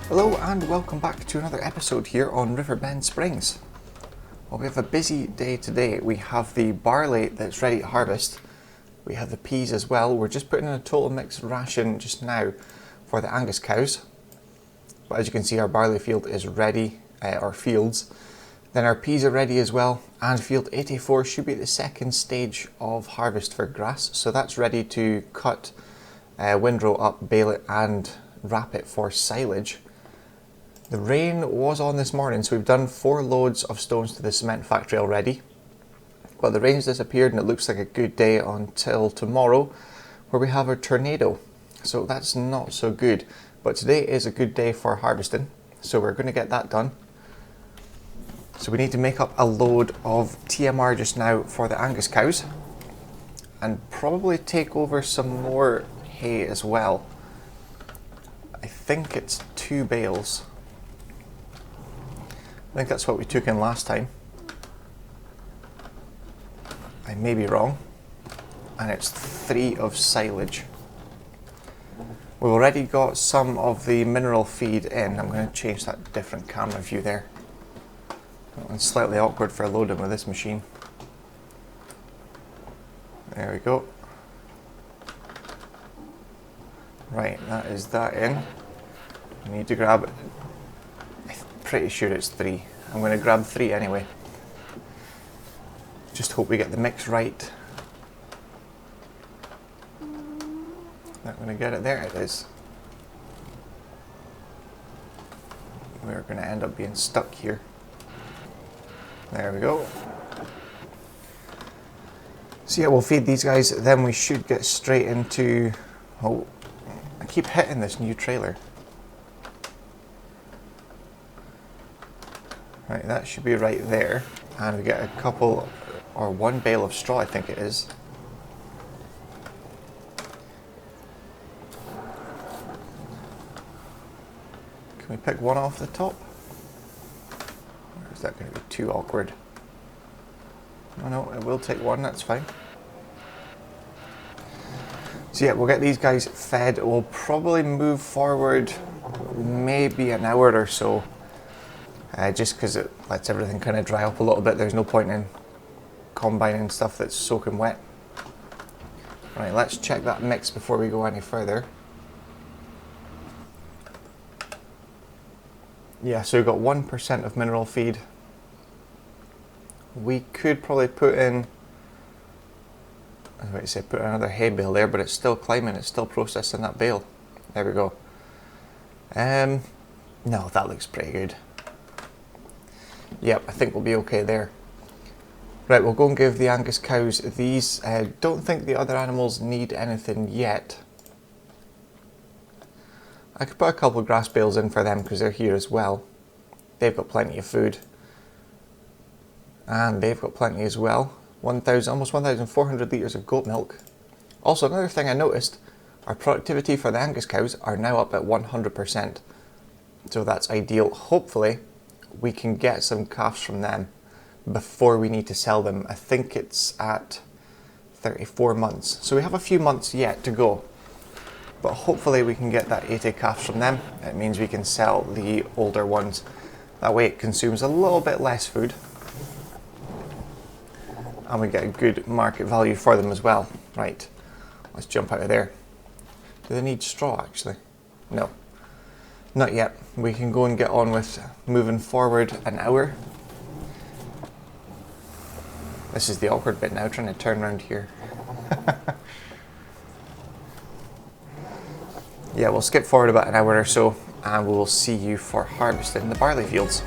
Hello and welcome back to another episode here on Riverbend Springs. Well, we have a busy day today. We have the barley that's ready to harvest. We have the peas as well. We're just putting in a total mixed ration just now for the Angus cows. But as you can see, our barley field is ready, our fields. Then our peas are ready as well, and field 84 should be the second stage of harvest for grass. So that's ready to cut, windrow up, bale it and wrap it for silage. The rain was on this morning, so we've done 4 loads of stones to the cement factory already. But the rain's disappeared and it looks like a good day until tomorrow, where we have a tornado. So that's not so good. But today is a good day for harvesting, so we're going to get that done. So we need to make up a load of TMR just now for the Angus cows and probably take over some more hay as well. I think it's 2 bales. I think that's what we took in last time. I may be wrong. And it's 3 of silage. We've already got some of the mineral feed in. I'm going to change that different camera view there. It's slightly awkward for loading with this machine. There we go. Right, that is that in. I need to grab, I'm pretty sure it's 3. I'm going to grab 3 anyway. Just hope we get the mix right. I'm going to get it, there it is. We're going to end up being stuck here. There we go. So yeah, we'll feed these guys, then we should get straight into... Oh, I keep hitting this new trailer. Right, that should be right there. And we get a couple, or 1 bale of straw I think it is. Can we pick one off the top? Or is that going to be too awkward? Oh no, it will take 1, that's fine. So yeah, we'll get these guys fed. We'll probably move forward maybe an hour or so. Just because it lets everything kind of dry up a little bit. There's no point in combining stuff that's soaking wet. Right, let's check that mix before we go any further. Yeah, so we've got 1% of mineral feed. We could probably put in, I was about to say put another hay bale there, but it's still climbing, it's still processing that bale. There we go. No, that looks pretty good. Yep, I think we'll be okay there. Right, we'll go and give the Angus cows these. Don't think the other animals need anything yet. I could put a couple of grass bales in for them because they're here as well. They've got plenty of food. And they've got plenty as well. Almost 1,400 litres of goat milk. Also, another thing I noticed, our productivity for the Angus cows are now up at 100%. So that's ideal. Hopefully, we can get some calves from them before we need to sell them. I think it's at 34 months. So we have a few months yet to go. But hopefully we can get that 80 calves from them. It means we can sell the older ones. That way it consumes a little bit less food. And we get a good market value for them as well. Right, let's jump out of there. Do they need straw actually? No, not yet. We can go and get on with moving forward an hour. This is the awkward bit now, trying to turn around here. Yeah, we'll skip forward about an hour or so and we will see you for harvesting the barley fields.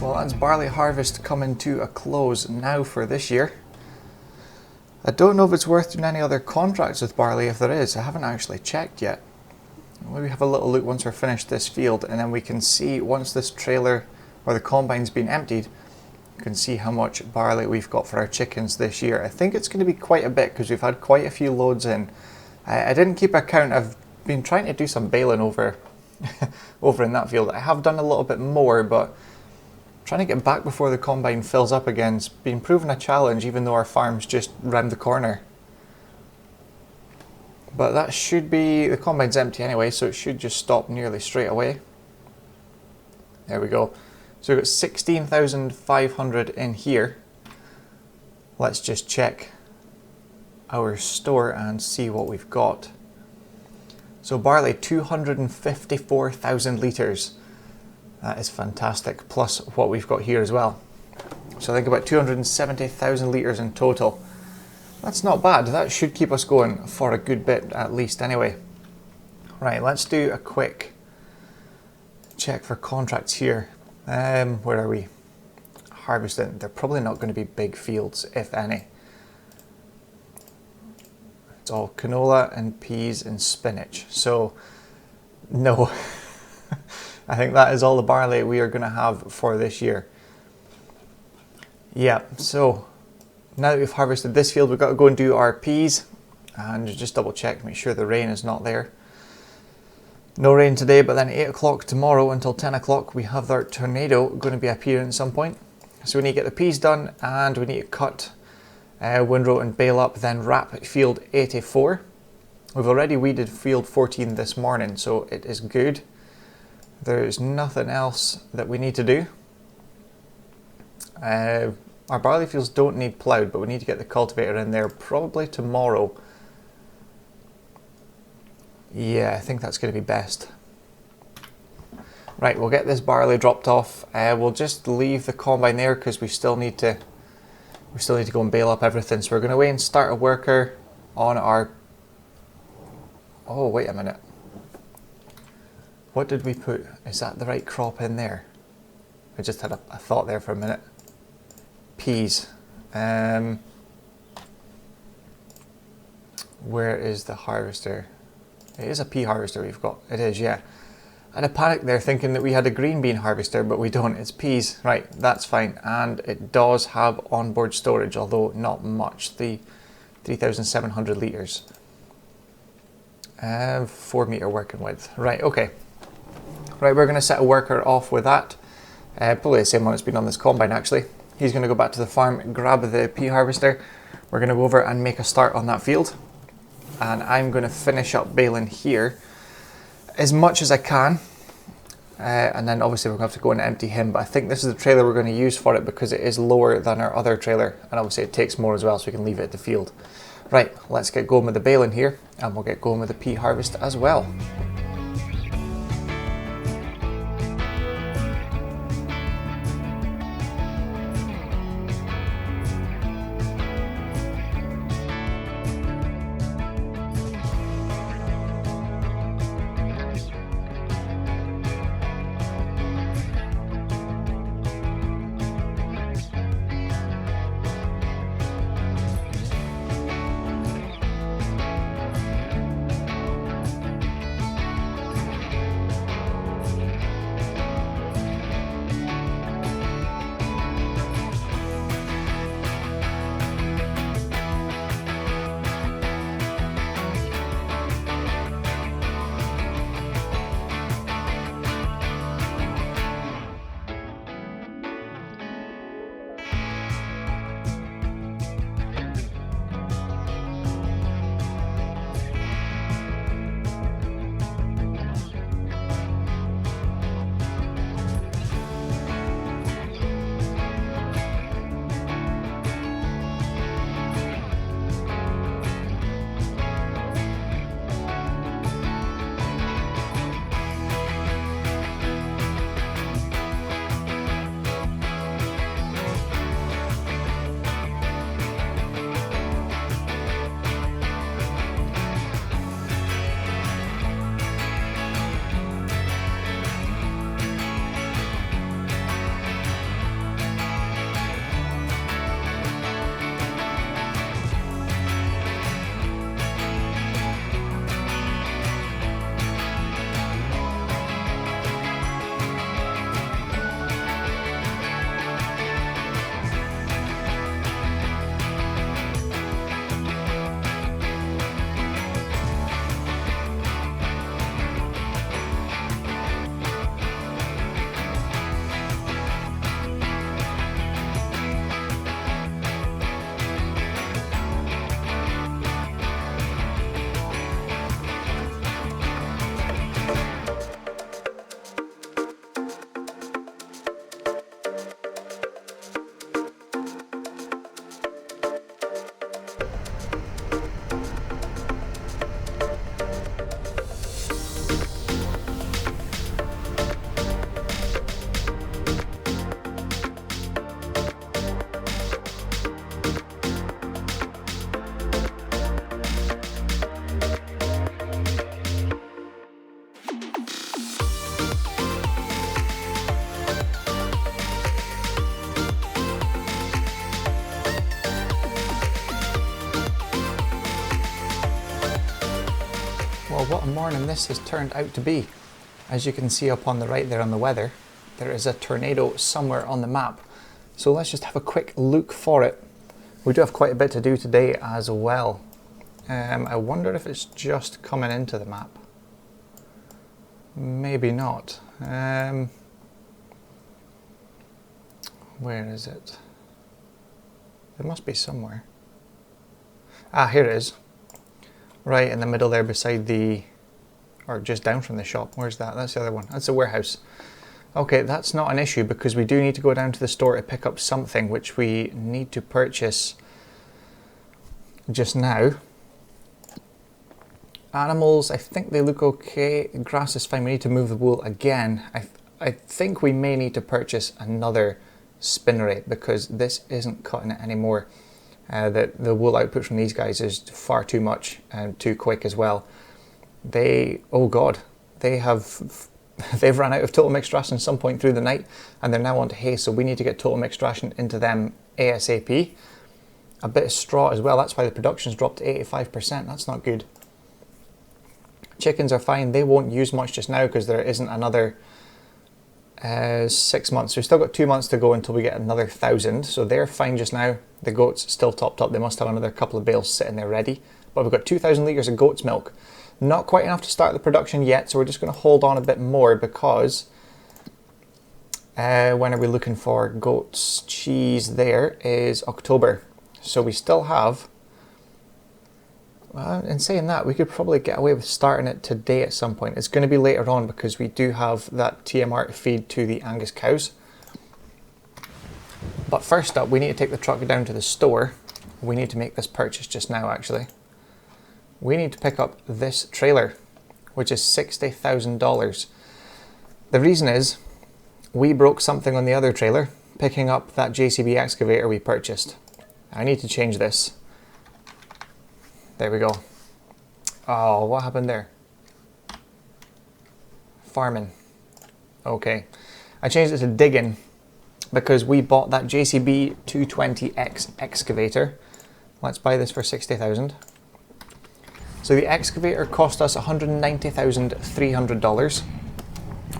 Well, that's barley harvest coming to a close now for this year. I don't know if it's worth doing any other contracts with barley. If there is, I haven't actually checked yet. Maybe have a little look once we're finished this field, and then we can see once this trailer or the combine's been emptied, you can see how much barley we've got for our chickens this year. I think it's going to be quite a bit because we've had quite a few loads in. I didn't keep account. I've been trying to do some baling over in that field. I have done a little bit more, but trying to get back before the combine fills up again has been proven a challenge, even though our farm's just round the corner. But that should be, the combine's empty anyway, so it should just stop nearly straight away. There we go. So we've got 16,500 in here. Let's just check our store and see what we've got. So barley, 254,000 litres. That is fantastic, plus what we've got here as well. So I think about 270,000 litres in total. That's not bad. That should keep us going for a good bit at least anyway. Right, let's do a quick check for contracts here. Where are we? Harvesting. They're probably not going to be big fields, if any. It's all canola and peas and spinach. So, no. I think that is all the barley we are going to have for this year. Yeah, so now that we've harvested this field, we've got to go and do our peas and just double check, make sure the rain is not there. No rain today, but then 8 o'clock tomorrow until 10 o'clock we have our tornado going to be appearing at some point. So we need to get the peas done and we need to cut, windrow and bale up, then wrap field 84. We've already weeded field 14 this morning, so it is good. There's nothing else that we need to do. Our barley fields don't need ploughed, but we need to get the cultivator in there probably tomorrow. Yeah, I think that's going to be best. Right, we'll get this barley dropped off. We'll just leave the combine there because we still need to go and bale up everything. So we're going to wait and start a worker on our... Oh, wait a minute. What did we put? Is that the right crop in there? I just had a thought there for a minute. Peas. Where is the harvester? It is a pea harvester we've got. It is, yeah. I had a panic there thinking that we had a green bean harvester, but we don't. It's peas. Right, that's fine. And it does have onboard storage, although not much. The 3,700 litres. 4 metre working width. Right, okay. Right, we're going to set a worker off with that. Probably the same one that's been on this combine actually. He's going to go back to the farm, grab the pea harvester. We're going to go over and make a start on that field. And I'm going to finish up baling here as much as I can. And then obviously we're going to have to go and empty him. But I think this is the trailer we're going to use for it because it is lower than our other trailer. And obviously it takes more as well, so we can leave it at the field. Right, let's get going with the baling here. And we'll get going with the pea harvest as well. Well, what a morning this has turned out to be. As you can see up on the right there on the weather, there is a tornado somewhere on the map. So let's just have a quick look for it. We do have quite a bit to do today as well. I wonder if it's just coming into the map. Maybe not. Where is it? It must be somewhere. Ah, here it is. Right in the middle there beside the, or just down from the shop. Where's that? That's the other one. That's the warehouse. Okay, that's not an issue because we do need to go down to the store to pick up something which we need to purchase just now. Animals, I think they look okay. Grass is fine. We need to move the wool again. I think we may need to purchase another spinnery because this isn't cutting it anymore. The wool output from these guys is far too much and too quick as well. Oh god, they've run out of total mixed ration at some point through the night and they're now on to hay, so we need to get total mixed ration into them ASAP. A bit of straw as well, that's why the production's dropped to 85%, that's not good. Chickens are fine, they won't use much just now because there isn't another 6 months. We've still got 2 months to go until we get another 1,000, so they're fine just now. The goats still topped up, they must have another couple of bales sitting there ready. But we've got 2,000 litres of goat's milk. Not quite enough to start the production yet, so we're just going to hold on a bit more because when are we looking for goat's cheese? There is October. So we still have, in saying that, we could probably get away with starting it today at some point. It's going to be later on because we do have that TMR to feed to the Angus cows. But first up, we need to take the truck down to the store. We need to make this purchase just now, actually. We need to pick up this trailer, which is $60,000. The reason is, we broke something on the other trailer, picking up that JCB excavator we purchased. I need to change this. There we go. Oh, what happened there? Farming. Okay. I changed it to digging because we bought that JCB 220X excavator. Let's buy this for $60,000. So the excavator cost us $190,300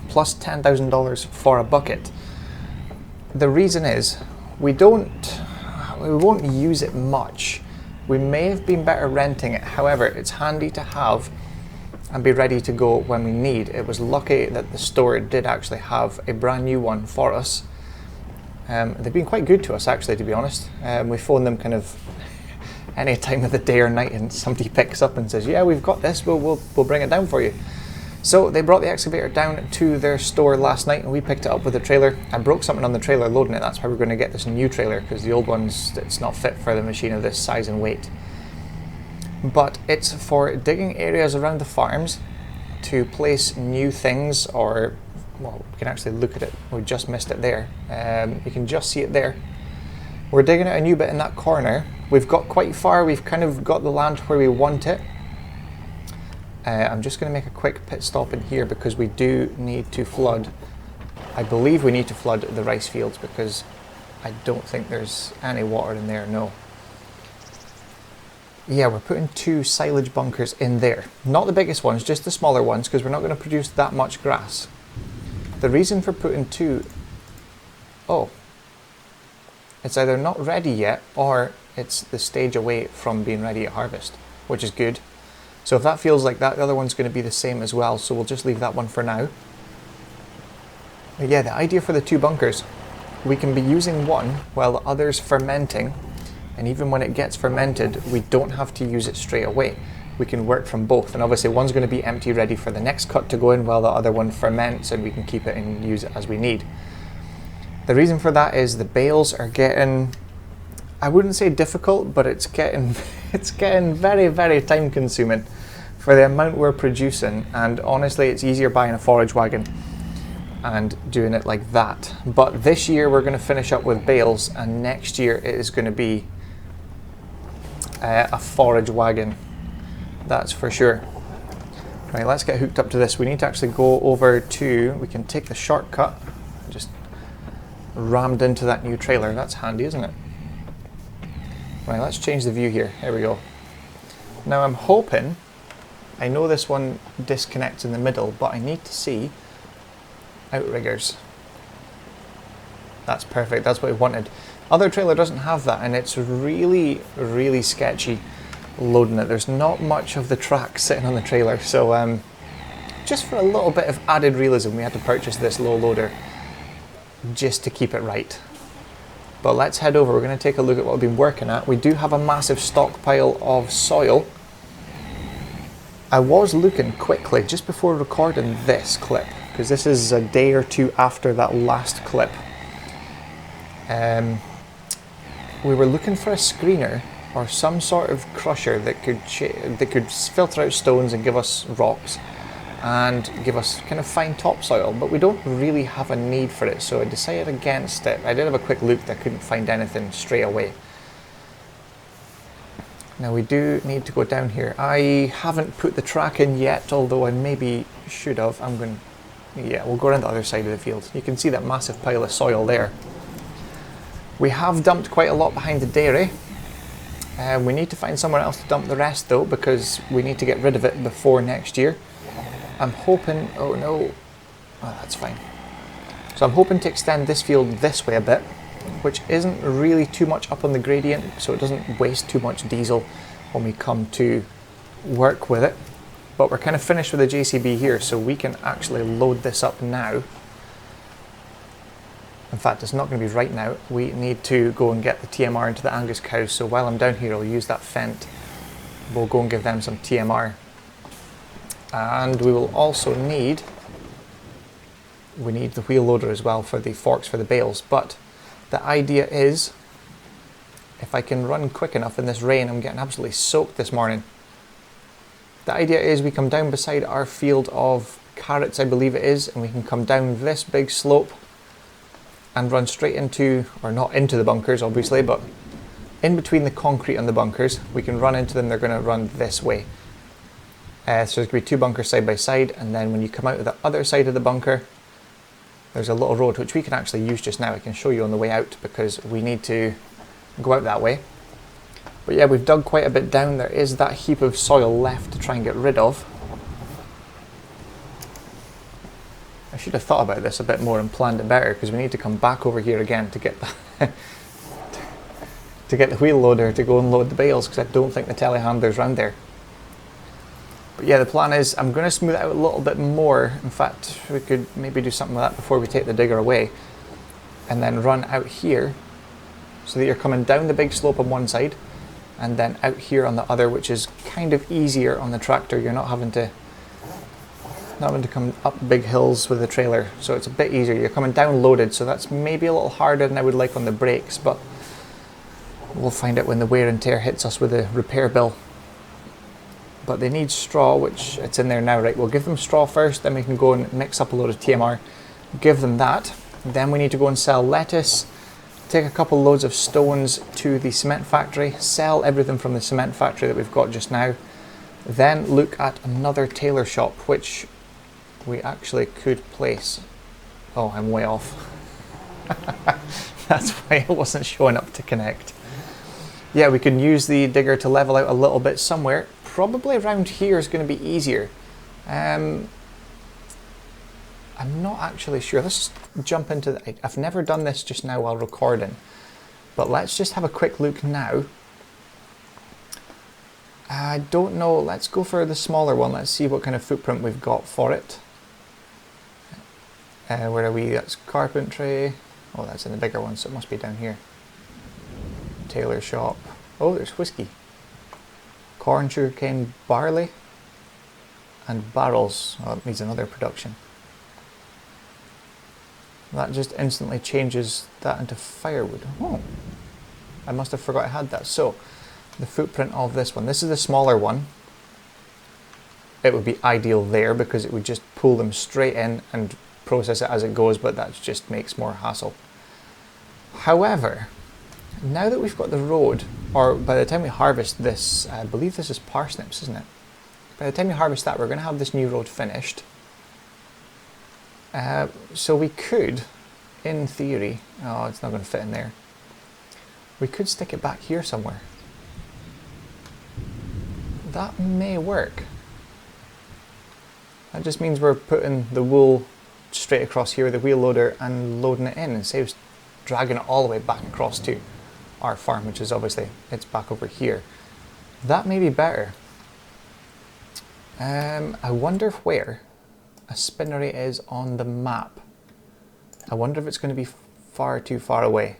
plus $10,000 for a bucket. The reason is we won't use it much. We may have been better renting it. However, it's handy to have and be ready to go when we need. It was lucky that the store did actually have a brand new one for us. They've been quite good to us actually, to be honest. We phone them kind of any time of the day or night and somebody picks up and says, yeah, we've got this, we'll bring it down for you. So they brought the excavator down to their store last night and we picked it up with the trailer. I broke something on the trailer loading it, that's why we're going to get this new trailer because the old one's, it's not fit for the machine of this size and weight. But it's for digging areas around the farms to place new things, or, well, we can actually look at it, we just missed it there. You can just see it there. We're digging out a new bit in that corner. We've got quite far, we've kind of got the land where we want it. I'm just going to make a quick pit stop in here because we do need to flood. I believe we need to flood the rice fields because I don't think there's any water in there, no. Yeah, we're putting 2 silage bunkers in there. Not the biggest ones, just the smaller ones because we're not going to produce that much grass. The reason for putting 2, it's either not ready yet or it's the stage away from being ready at harvest, which is good. So if that feels like that, the other one's going to be the same as well, so we'll just leave that one for now. But yeah, the idea for the 2 bunkers, we can be using one while the other's fermenting, and even when it gets fermented, we don't have to use it straight away. We can work from both, and obviously one's going to be empty ready for the next cut to go in while the other one ferments and we can keep it and use it as we need. The reason for that is the bales are getting, I wouldn't say difficult, but it's getting very, very time consuming for the amount we're producing, and honestly it's easier buying a forage wagon and doing it like that. But this year we're going to finish up with bales and next year it is going to be a forage wagon, that's for sure. Right, let's get hooked up to this. We need to actually go over to, we can take the shortcut, just rammed into that new trailer. That's handy, isn't it? Right, let's change the view here. There we go. Now I'm hoping I know this one disconnects in the middle, but I need to see outriggers. That's perfect, that's what we wanted. Other trailer doesn't have that, and it's really, really sketchy loading it. There's not much of the track sitting on the trailer, so just for a little bit of added realism, we had to purchase this low loader just to keep it right. But let's head over, we're going to take a look at what we've been working at. We do have a massive stockpile of soil. I was looking quickly just before recording this clip, because this is a day or two after that last clip. We were looking for a screener or some sort of crusher that could filter out stones and give us rocks and give us kind of fine topsoil, but we don't really have a need for it, so I decided against it. I did have a quick look, I couldn't find anything straight away. Now we do need to go down here. I haven't put the track in yet, although I maybe should have. Yeah, we'll go around the other side of the field. You can see that massive pile of soil there. We have dumped quite a lot behind the dairy. We need to find somewhere else to dump the rest though, because we need to get rid of it before next year. I'm hoping, oh no, oh that's fine. So I'm hoping to extend this field this way a bit, which isn't really too much up on the gradient, so it doesn't waste too much diesel when we come to work with it. But we're kind of finished with the JCB here, so we can actually load this up now. In fact, it's not going to be right now. We need to go and get the TMR into the Angus cows, so while I'm down here I'll use that Fent. We'll go and give them some TMR. And we will also need the wheel loader as well for the forks for the bales. But the idea is, if I can run quick enough in this rain, I'm getting absolutely soaked this morning. The idea is we come down beside our field of carrots, I believe it is, and we can come down this big slope and run straight into, or not into the bunkers obviously, but in between the concrete and the bunkers. We can run into them, they're going to run this way. So there's going to be two bunkers side by side, and then when you come out of the other side of the bunker, there's a little road which we can actually use just now. I can show you on the way out because we need to go out that way. But yeah, we've dug quite a bit down. There is that heap of soil left to try and get rid of. I should have thought about this a bit more and planned it better, because we need to come back over here again to get the to get the wheel loader to go and load the bales, because I don't think the telehandler's around there. But yeah, the plan is I'm going to smooth it out a little bit more. In fact, we could maybe do something like that before we take the digger away, and then run out here so that you're coming down the big slope on one side and then out here on the other, which is kind of easier on the tractor. You're not having to come up big hills with the trailer, so it's a bit easier. You're coming down loaded, so that's maybe a little harder than I would like on the brakes, but we'll find out when the wear and tear hits us with the repair bill. But they need straw, which it's in there now, right? We'll give them straw first, then we can go and mix up a load of TMR, give them that. Then we need to go and sell lettuce, take a couple loads of stones to the cement factory, sell everything from the cement factory that we've got just now, then look at another tailor shop, which we actually could place. Oh, I'm way off. That's why it wasn't showing up to connect. Yeah, we can use the digger to level out a little bit somewhere. Probably around here is going to be easier. I'm not actually sure. Let's just jump into the... I've never done this just now while recording, but let's just have a quick look now. I don't know. Let's go for the smaller one. Let's see what kind of footprint we've got for it. Where are we? That's carpentry. Oh, that's in the bigger one, so it must be down here. Tailor shop. Oh, there's whiskey. Corn, sugarcane, barley, and barrels. Oh, it needs another production. That just instantly changes that into firewood. Oh, I must have forgot I had that. So, the footprint of this one. This is the smaller one. It would be ideal there because it would just pull them straight in and process it as it goes, but that just makes more hassle. However, now that we've got the road, or by the time we harvest this, I believe this is parsnips, isn't it? By the time we harvest that, we're going to have this new road finished. So we could, in theory, oh, it's not going to fit in there. We could stick it back here somewhere. That may work. That just means we're putting the wool straight across here with the wheel loader and loading it in, and saves dragging it all the way back across to our farm, which is obviously, it's back over here. That may be better. I wonder where a spinnery is on the map. I wonder if it's going to be far too far away.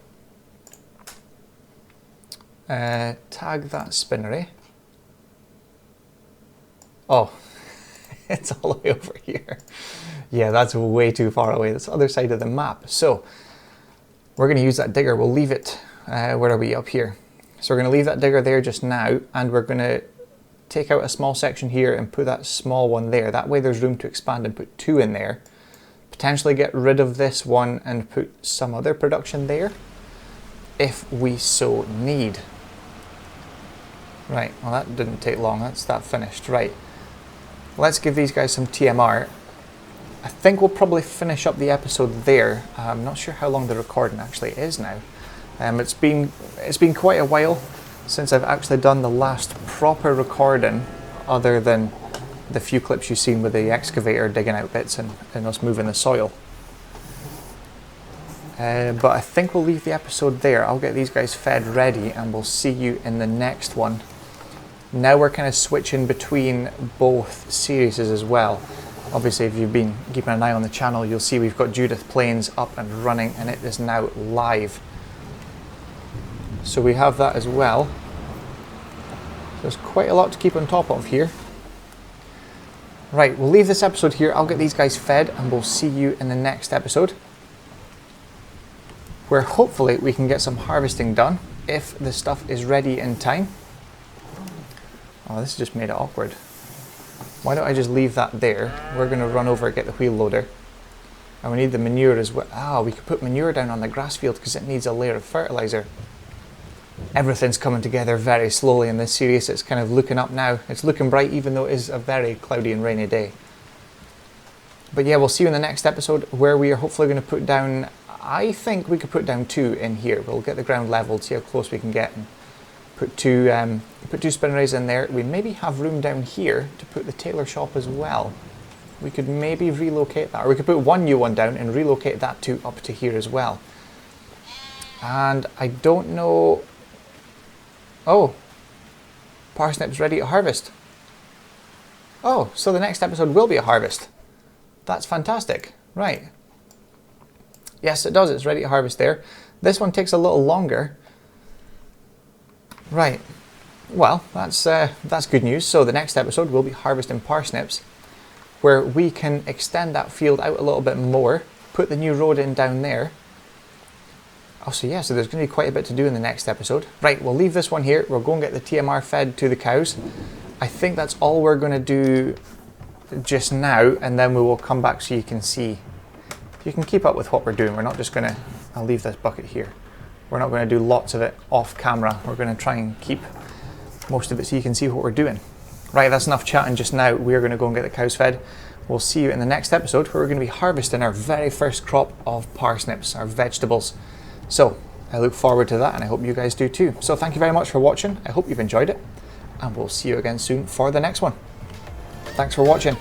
Tag that spinnery. Oh, it's all the way over here. Yeah, that's way too far away. That's the other side of the map. So we're going to use that digger. We'll leave it, where are we, up here? So we're going to leave that digger there just now, and we're going to take out a small section here and put that small one there. That way there's room to expand and put 2 in there. Potentially get rid of this one and put some other production there, if we so need. Right, well that didn't take long, that's that finished. Right, let's give these guys some TMR. I think we'll probably finish up the episode there. I'm not sure how long the recording actually is now. It's been quite a while since I've actually done the last proper recording, other than the few clips you've seen with the excavator digging out bits and us moving the soil. But I think we'll leave the episode there. I'll get these guys fed ready and we'll see you in the next one. Now we're kind of switching between both series as well. Obviously, if you've been keeping an eye on the channel, you'll see we've got Judith Plains up and running, and it is now live. So we have that as well. There's quite a lot to keep on top of here. Right, we'll leave this episode here. I'll get these guys fed and we'll see you in the next episode, where hopefully we can get some harvesting done if the stuff is ready in time. Oh, this just made it awkward. Why don't I just leave that there? We're going to run over and get the wheel loader. And we need the manure as well. Ah, we could put manure down on the grass field because it needs a layer of fertilizer. Everything's coming together very slowly in this series. It's kind of looking up now. It's looking bright even though it is a very cloudy and rainy day. But yeah, we'll see you in the next episode, where we are hopefully going to put down, I think we could put down 2 in here. We'll get the ground leveled, see how close we can get, and put 2 spinneries in there. We maybe have room down here to put the tailor shop as well. We could maybe relocate that, or we could put 1 new one down and relocate that 2 up to here as well. And I don't know. Oh, parsnips ready to harvest. Oh, so the next episode will be a harvest. That's fantastic. Right. Yes, it does. It's ready to harvest there. This one takes a little longer. Right. Well, that's good news. So the next episode will be harvesting parsnips, where we can extend that field out a little bit more, put the new road in down there. Oh, so yeah, so there's going to be quite a bit to do in the next episode. Right, we'll leave this one here. We'll go and get the TMR fed to the cows. I think that's all we're going to do just now, and then we will come back so you can see. You can keep up with what we're doing. We're not just going to, I'll leave this bucket here. We're not going to do lots of it off camera. We're going to try and keep most of it so you can see what we're doing. Right, that's enough chatting just now. We're going to go and get the cows fed. We'll see you in the next episode, where we're going to be harvesting our very first crop of parsnips, our vegetables. So I look forward to that, and I hope you guys do too. So thank you very much for watching. I hope you've enjoyed it, and we'll see you again soon for the next one. Thanks for watching.